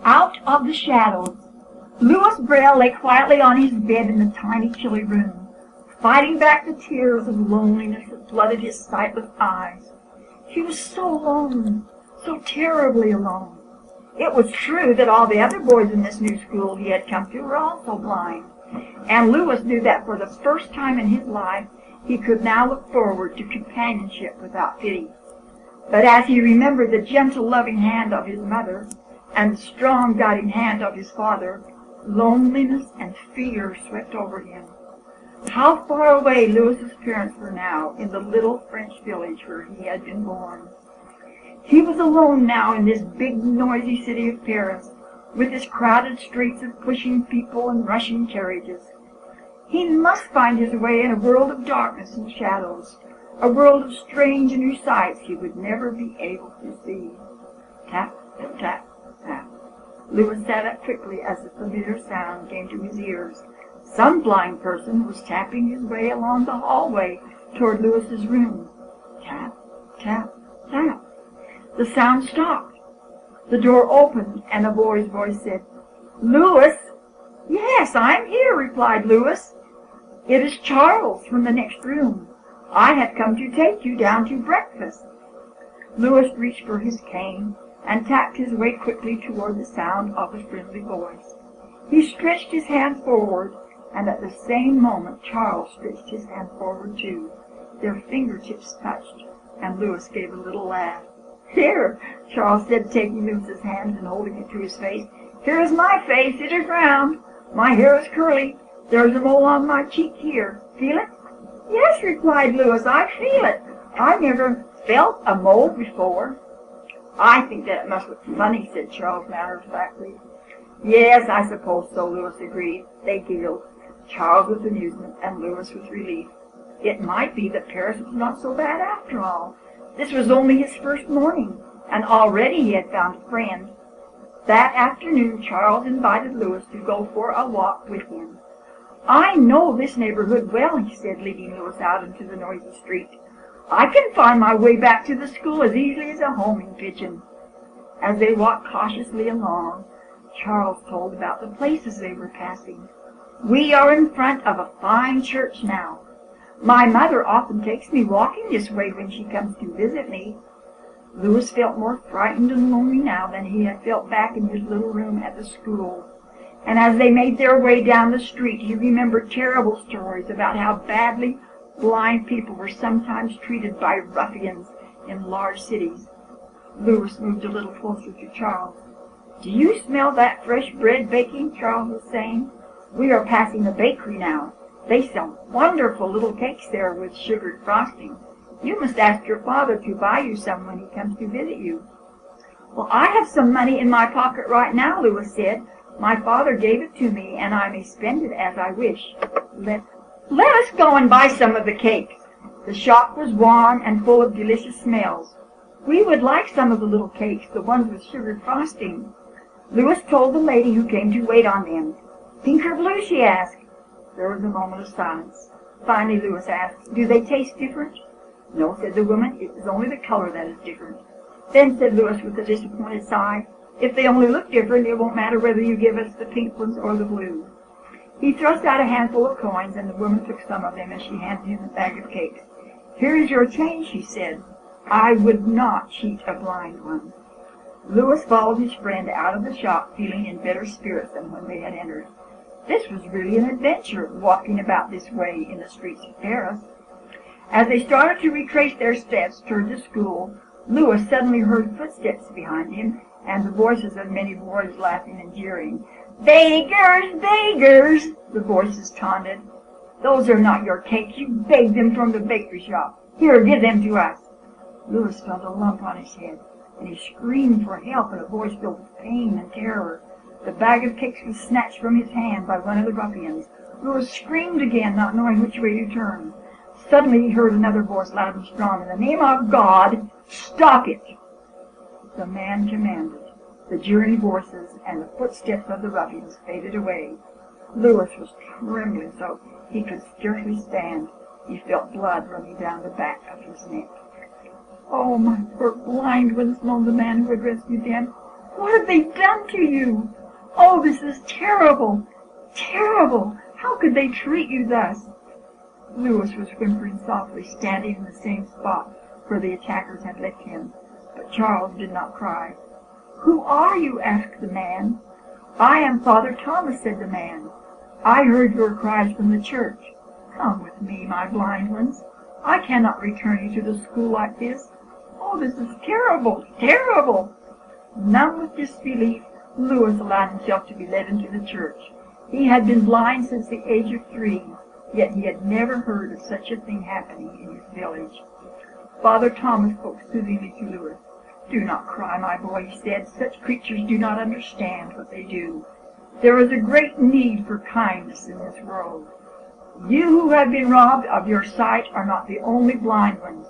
Out of the shadows, Louis Braille lay quietly on his bed in the tiny, chilly room, fighting back the tears of loneliness that flooded his sightless eyes. He was so alone, so terribly alone. It was true that all the other boys in this new school he had come to were also blind, and Louis knew that for the first time in his life he could now look forward to companionship without pity. But as he remembered the gentle, loving hand of his mother and the strong, guiding hand of his father, loneliness and fear swept over him. How far away Louis's parents were now in the little French village where he had been born. He was alone now in this big, noisy city of Paris, with its crowded streets of pushing people and rushing carriages. He must find his way in a world of darkness and shadows, a world of strange new sights he would never be able to see. Tap, tap, tap. Louis sat up quickly as the familiar sound came to his ears. Some blind person was tapping his way along the hallway toward Louis's room. Tap, tap, tap. The sound stopped. The door opened, and a boy's voice said, "Louis?" "Yes, I'm here," replied Louis. "It is Charles from the next room. I have come to take you down to breakfast." Louis reached for his cane and tapped his way quickly toward the sound of a friendly voice. He stretched his hand forward, and at the same moment Charles stretched his hand forward too. Their fingertips touched, and Louis gave a little laugh. "Here," Charles said, taking Louis's hand and holding it to his face. "Here is my face. It is round. My hair is curly. There is a mole on my cheek here. Feel it?" "Yes," replied Louis, "I feel it. I never felt a mole before." "I think that it must look funny," said Charles matter-of-factly. "Yes, I suppose so," Louis agreed. They giggled, Charles with amusement and Louis with relief. It might be that Paris was not so bad after all. This was only his first morning, and already he had found a friend. That afternoon Charles invited Louis to go for a walk with him. "I know this neighborhood well," he said, leading Louis out into the noisy street. "I can find my way back to the school as easily as a homing pigeon." As they walked cautiously along, Charles told about the places they were passing. "We are in front of a fine church now. My mother often takes me walking this way when she comes to visit me." Louis felt more frightened and lonely now than he had felt back in his little room at the school. And as they made their way down the street, he remembered terrible stories about how badly blind people were sometimes treated by ruffians in large cities. Louis moved a little closer to Charles. "Do you smell that fresh bread baking?" Charles was saying. "We are passing a bakery now. They sell wonderful little cakes there with sugared frosting. You must ask your father to buy you some when he comes to visit you." "Well, I have some money in my pocket right now," Louis said. "My father gave it to me, and I may spend it as I wish. Let us go and buy some of the cakes." The shop was warm and full of delicious smells. "We would like some of the little cakes, the ones with sugared frosting." Louis told the lady who came to wait on them. "Pink or blue?" she asked. There was a moment of silence. Finally Louis asked, "Do they taste different?" "No," said the woman. "It is only the color that is different." "Then," said Louis with a disappointed sigh, "if they only look different, it won't matter whether you give us the pink ones or the blue." He thrust out a handful of coins, and the woman took some of them as she handed him a bag of cakes. "Here is your change," she said. "I would not cheat a blind one." Louis followed his friend out of the shop, feeling in better spirits than when they had entered. This was really an adventure, walking about this way in the streets of Paris. As they started to retrace their steps toward the school, Louis suddenly heard footsteps behind him, and the voices of many boys laughing and jeering. "Beggars, beggars!" the voices taunted. "Those are not your cakes. You begged them from the bakery shop. Here, give them to us." Louis felt a lump on his head, and he screamed for help in a voice filled with pain and terror. The bag of cakes was snatched from his hand by one of the ruffians. Louis screamed again, not knowing which way to turn. Suddenly he heard another voice, loud and strong. "In the name of God, stop it!" The man commanded. The jeering voices and the footsteps of the ruffians faded away. Louis was trembling so he could scarcely stand. He felt blood running down the back of his neck. "Oh, my poor blind ones," moaned the man who had rescued them. What have they done to you? Oh, this is terrible, terrible. How could they treat you thus? Louis was whimpering softly, standing in the same spot where the attackers had left him, but Charles did not cry. "Who are you?" asked the man. "I am Father Thomas," said the man. "I heard your cries from the church. Come with me, my blind ones. I cannot return you to the school like this. Oh, this is terrible, terrible." Numb with disbelief, Louis allowed himself to be led into the church. He had been blind since the age of 3, yet he had never heard of such a thing happening in his village. Father Thomas spoke soothingly to Louis. "Do not cry, my boy," he said. "Such creatures do not understand what they do. There is a great need for kindness in this world. You who have been robbed of your sight are not the only blind ones.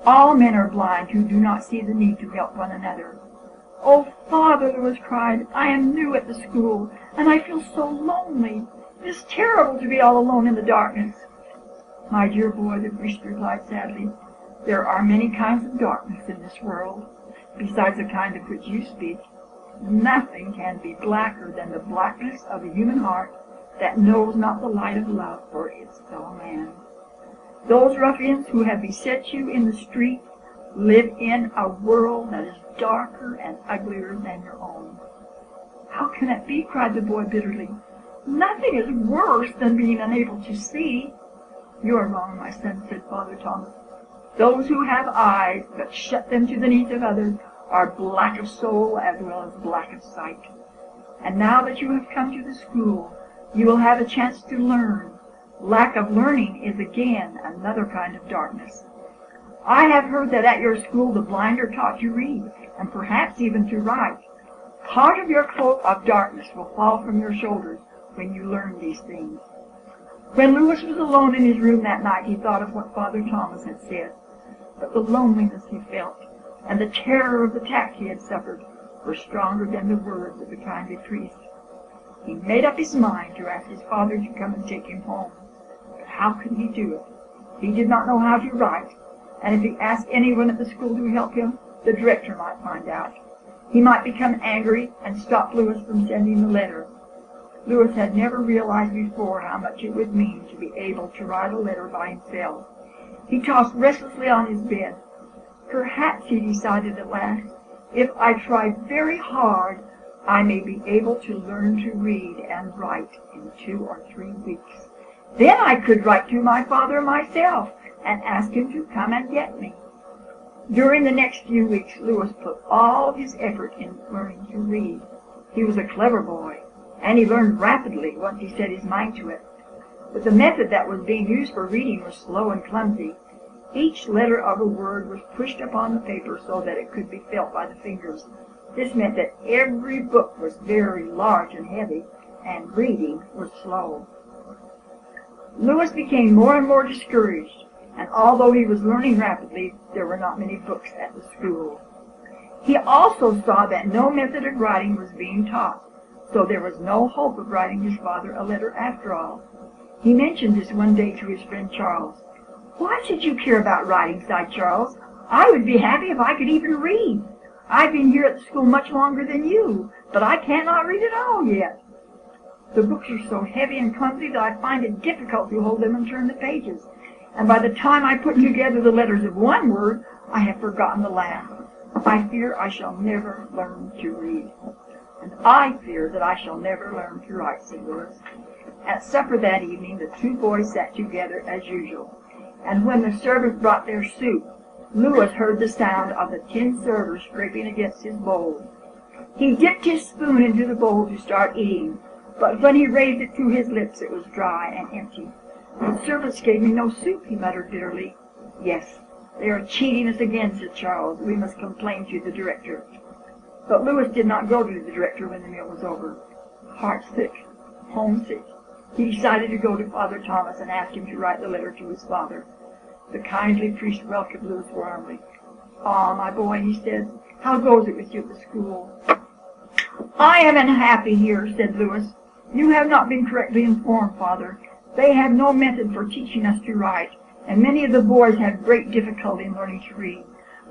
All men are blind who do not see the need to help one another." "Oh, Father," Louis cried, "I am new at the school, and I feel so lonely. It is terrible to be all alone in the darkness." "My dear boy," the priest replied sadly, "there are many kinds of darkness in this world, besides the kind of which you speak. Nothing can be blacker than the blackness of a human heart that knows not the light of love for its fellow man. Those ruffians who have beset you in the street live in a world that is darker and uglier than your own." "How can it be?" cried the boy bitterly. "Nothing is worse than being unable to see." "You are wrong, my son," said Father Thomas. "Those who have eyes but shut them to the needs of others are black of soul as well as black of sight. And now that you have come to the school, you will have a chance to learn. Lack of learning is again another kind of darkness. I have heard that at your school the blind are taught to read, and perhaps even to write. Part of your cloak of darkness will fall from your shoulders when you learn these things." When Louis was alone in his room that night, he thought of what Father Thomas had said. But the loneliness he felt, and the terror of the attack he had suffered, were stronger than the words of the kindly priest. He made up his mind to ask his father to come and take him home. But how could he do it? He did not know how to write, and if he asked anyone at the school to help him, the director might find out. He might become angry and stop Louis from sending the letter. Louis had never realized before how much it would mean to be able to write a letter by himself. He tossed restlessly on his bed. "Perhaps," he decided at last, "if I try very hard, I may be able to learn to read and write in 2 or 3 weeks. Then I could write to my father myself and ask him to come and get me." During the next few weeks, Louis put all his effort in learning to read. He was a clever boy, and he learned rapidly once he set his mind to it. But the method that was being used for reading was slow and clumsy. Each letter of a word was pushed upon the paper so that it could be felt by the fingers. This meant that every book was very large and heavy, and reading was slow. Louis became more and more discouraged, and although he was learning rapidly, there were not many books at the school. He also saw that no method of writing was being taught, so there was no hope of writing his father a letter after all. He mentioned this one day to his friend Charles. "Why should you care about writing?" sighed Charles. "I would be happy if I could even read. I've been here at the school much longer than you, but I cannot read at all yet. The books are so heavy and clumsy that I find it difficult to hold them and turn the pages, and by the time I put together the letters of one word, I have forgotten the last. I fear I shall never learn to read." "And I fear that I shall never learn to write," said Louis. At supper that evening, the two boys sat together as usual, and when the servants brought their soup, Louis heard the sound of the tin server scraping against his bowl. He dipped his spoon into the bowl to start eating, but when he raised it to his lips, it was dry and empty. "The servants gave me no soup," he muttered bitterly. "Yes, they are cheating us again," said Charles. "We must complain to the director." But Louis did not go to the director when the meal was over. Heartsick, homesick, he decided to go to Father Thomas and ask him to write the letter to his father. The kindly priest welcomed Louis warmly. "Ah, my boy," he said, "how goes it with you at the school?" "I am unhappy here," said Louis. "You have not been correctly informed, Father. They have no method for teaching us to write, and many of the boys have great difficulty in learning to read.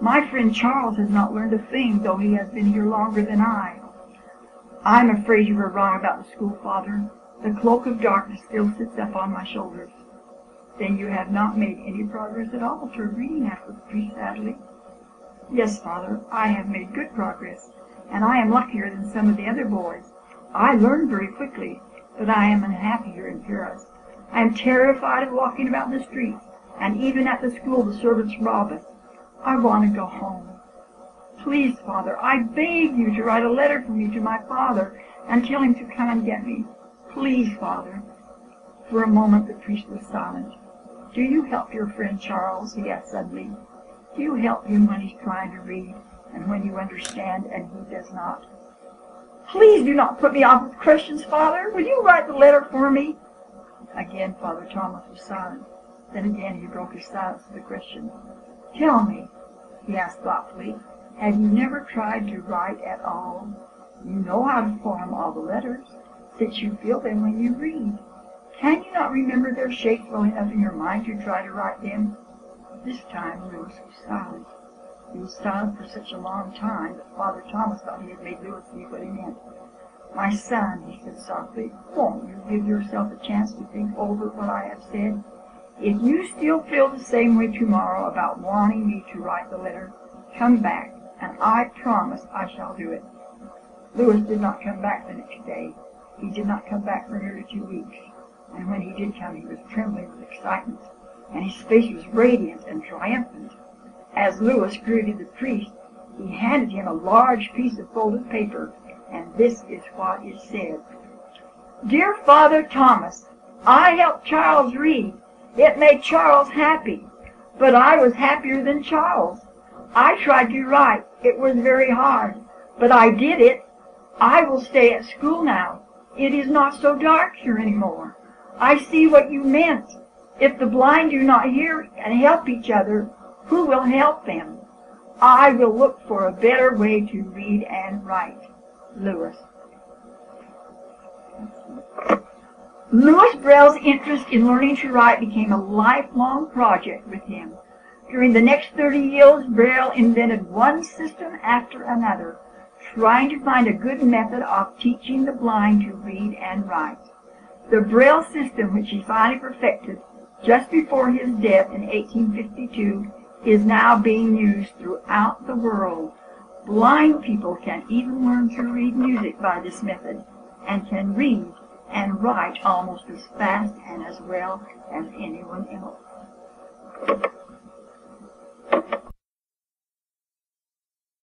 My friend Charles has not learned a thing, though he has been here longer than I. I'm afraid you were wrong about the school, Father. The cloak of darkness still sits up on my shoulders. Then you have not made any progress at all toward reading, asked the priest sadly. Yes, Father, I have made good progress, and I am luckier than some of the other boys. I learn very quickly, but I am unhappy here in Paris. I am terrified of walking about in the streets, and even at the school the servants rob us. I want to go home. Please, Father, I beg you to write a letter for me to my father and tell him to come and get me. Please, Father. For a moment the priest was silent. Do you help your friend Charles? He asked suddenly. Do you help him when he's trying to read, and when you understand and he does not? Please do not put me off with questions, Father. Will you write the letter for me? Again Father Thomas was silent. Then again he broke his silence with a question. Tell me, he asked thoughtfully, have you never tried to write at all? You know how to form all the letters, since you feel them when you read. Can you not remember their shape well enough in your mind to try to write them? This time Louis was silent. He was silent for such a long time that Father Thomas thought he had made Louis see what he meant. My son, he said softly, won't you give yourself a chance to think over what I have said? If you still feel the same way tomorrow about wanting me to write the letter, come back, and I promise I shall do it. Louis did not come back the next day. He did not come back for nearly 2 weeks. And when he did come, he was trembling with excitement, and his face was radiant and triumphant. As Louis greeted the priest, he handed him a large piece of folded paper, and this is what it said. Dear Father Thomas, I helped Charles read. It made Charles happy, but I was happier than Charles. I tried to write. It was very hard, but I did it. I will stay at school now. It is not so dark here anymore. I see what you meant. If the blind do not hear and help each other, who will help them? I will look for a better way to read and write. Louis. Louis Braille's interest in learning to write became a lifelong project with him. During the next 30 years, Braille invented one system after another, trying to find a good method of teaching the blind to read and write. The Braille system, which he finally perfected just before his death in 1852, is now being used throughout the world. Blind people can even learn to read music by this method, and can read and write almost as fast and as well as anyone else.